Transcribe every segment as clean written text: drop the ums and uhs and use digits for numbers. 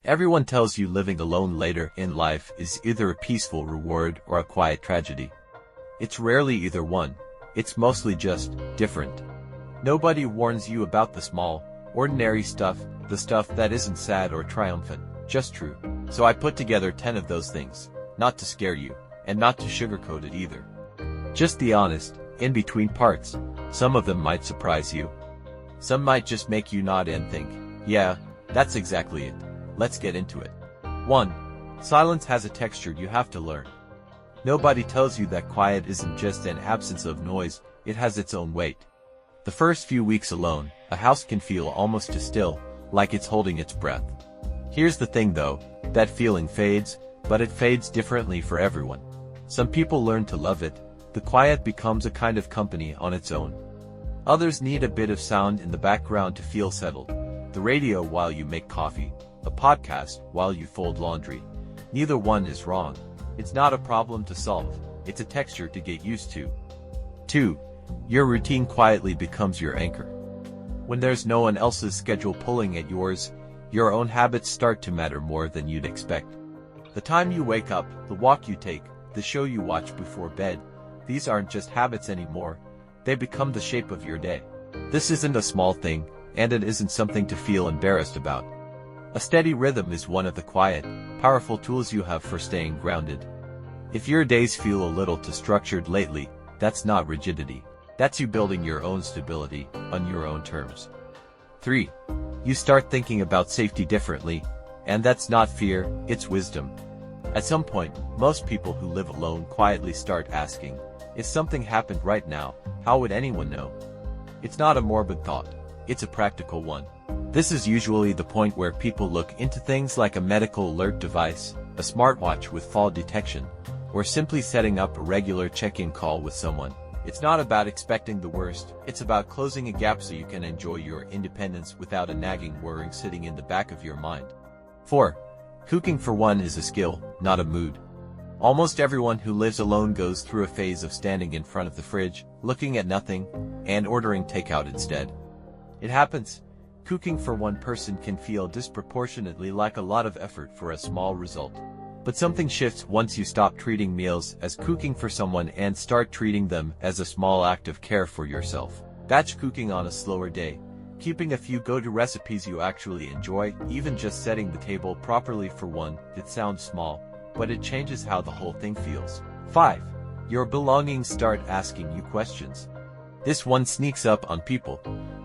Everyone tells you living alone later in life is either a peaceful reward or a quiet tragedy. It's rarely either one. It's mostly just different. Nobody warns you about the small, ordinary stuff, the stuff that isn't sad or triumphant, just true. So I put together 10 of those things, not to scare you, and not to sugarcoat it either. Just the honest, in-between parts. Some of them might surprise you. Some might just make you nod and think, yeah, that's exactly it. Let's get into it. 1. Silence has a texture you have to learn. Nobody tells you that quiet isn't just an absence of noise, it has its own weight. The first few weeks alone, a house can feel almost too still, like it's holding its breath. Here's the thing though, that feeling fades, but it fades differently for everyone. Some people learn to love it. The quiet becomes a kind of company on its own. Others need a bit of sound in the background to feel settled. The radio while you make coffee, a podcast while you fold laundry. Neither one is wrong. It's not a problem to solve, it's a texture to get used to. 2. Your routine quietly becomes your anchor. When there's no one else's schedule pulling at yours, your own habits start to matter more than you'd expect. The time you wake up, the walk you take, the show you watch before bed, these aren't just habits anymore, they become the shape of your day. This isn't a small thing, and it isn't something to feel embarrassed about. A steady rhythm is one of the quiet, powerful tools you have for staying grounded. If your days feel a little too structured lately, that's not rigidity. That's you building your own stability, on your own terms. 3. You start thinking about safety differently, and that's not fear, it's wisdom. At some point, most people who live alone quietly start asking, if something happened right now, how would anyone know? It's not a morbid thought, it's a practical one. This is usually the point where people look into things like a medical alert device, a smartwatch with fall detection, or simply setting up a regular check-in call with someone. It's not about expecting the worst, it's about closing a gap so you can enjoy your independence without a nagging worry sitting in the back of your mind. 4. Cooking for one is a skill, not a mood. Almost everyone who lives alone goes through a phase of standing in front of the fridge, looking at nothing, and ordering takeout instead. It happens. Cooking for one person can feel disproportionately like a lot of effort for a small result. But something shifts once you stop treating meals as cooking for someone and start treating them as a small act of care for yourself. Batch cooking on a slower day, keeping a few go-to recipes you actually enjoy, even just setting the table properly for one. It sounds small, but it changes how the whole thing feels. 5. Your belongings start asking you questions. This one sneaks up on people.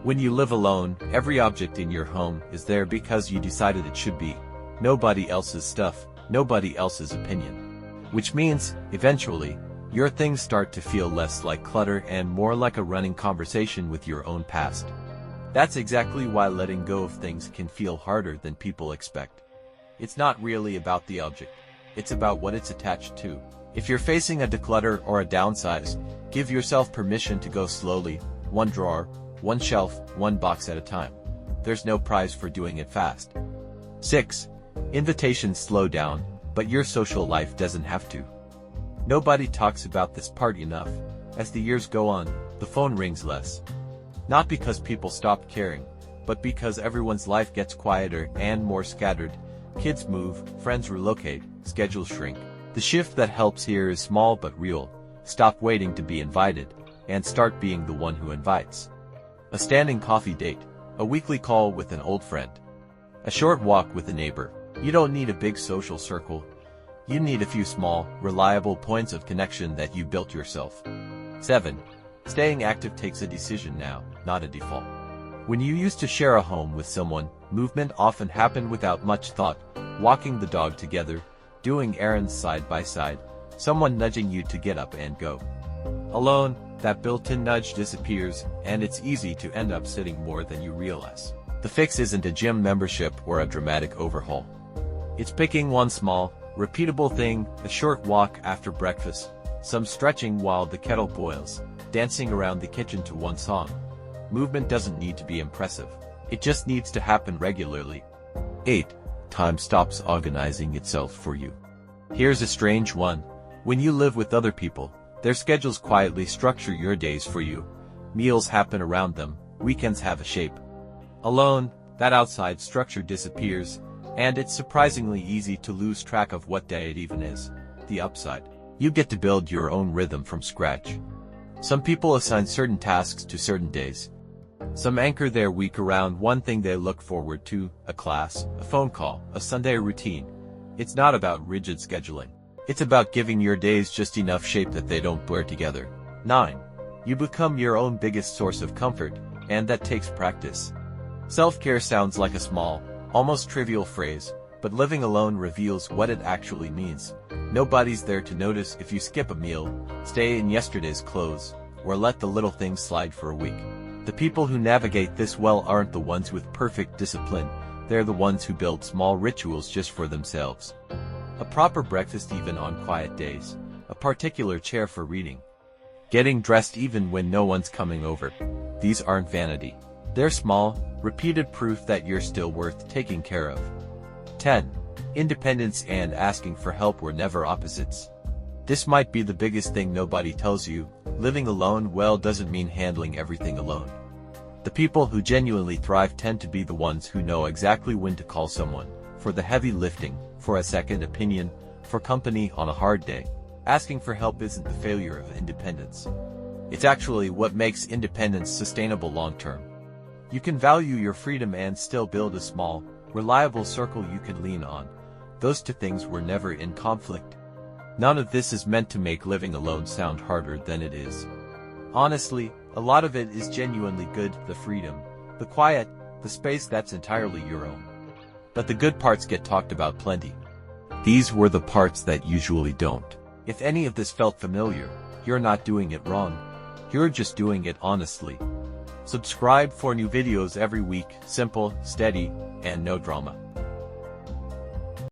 When you live alone, every object in your home is there because you decided it should be. Nobody else's stuff, nobody else's opinion. Which means, eventually, your things start to feel less like clutter and more like a running conversation with your own past. That's exactly why letting go of things can feel harder than people expect. It's not really about the object. It's about what it's attached to. If you're facing a declutter or a downsize, give yourself permission to go slowly, one drawer, one shelf, one box at a time. There's no prize for doing it fast. 6. Invitations slow down, but your social life doesn't have to. Nobody talks about this part enough. As the years go on, the phone rings less. Not because people stop caring, but because everyone's life gets quieter and more scattered. Kids move, friends relocate, schedules shrink. The shift that helps here is small but real. Stop waiting to be invited, and start being the one who invites. A standing coffee date, a weekly call with an old friend, a short walk with a neighbor. You don't need a big social circle. You need a few small, reliable points of connection that you built yourself. 7. Staying active takes a decision now, not a default. When you used to share a home with someone, movement often happened without much thought. Walking the dog together, doing errands side by side, someone nudging you to get up and go. Alone, that built-in nudge disappears, and it's easy to end up sitting more than you realize. The fix isn't a gym membership or a dramatic overhaul. It's picking one small, repeatable thing, a short walk after breakfast, some stretching while the kettle boils, dancing around the kitchen to one song. Movement doesn't need to be impressive. It just needs to happen regularly. 8. Time stops organizing itself for you. Here's a strange one. When you live with other people, their schedules quietly structure your days for you. Meals happen around them, weekends have a shape. Alone, that outside structure disappears. And it's surprisingly easy to lose track of what day it even is. The upside: you get to build your own rhythm from scratch. Some people assign certain tasks to certain days. Some anchor their week around one thing they look forward to: a class, a phone call, a Sunday routine. It's not about rigid scheduling. It's about giving your days just enough shape that they don't blur together. 9. You become your own biggest source of comfort, and that takes practice. Self-care sounds like a small, almost trivial phrase, but living alone reveals what it actually means. Nobody's there to notice if you skip a meal, stay in yesterday's clothes, or let the little things slide for a week. The people who navigate this well aren't the ones with perfect discipline, they're the ones who build small rituals just for themselves. A proper breakfast even on quiet days, a particular chair for reading, getting dressed even when no one's coming over. These aren't vanity. They're small, repeated proof that you're still worth taking care of. 10. Independence and asking for help were never opposites. This might be the biggest thing nobody tells you. Living alone well doesn't mean handling everything alone. The people who genuinely thrive tend to be the ones who know exactly when to call someone, for the heavy lifting, for a second opinion, for company on a hard day. Asking for help isn't the failure of independence. It's actually what makes independence sustainable long-term. You can value your freedom and still build a small, reliable circle you can lean on. Those two things were never in conflict. None of this is meant to make living alone sound harder than it is. Honestly, a lot of it is genuinely good: the freedom, the quiet, the space that's entirely your own. But the good parts get talked about plenty. These were the parts that usually don't. If any of this felt familiar, you're not doing it wrong. You're just doing it honestly. Subscribe for new videos every week, simple, steady, and no drama.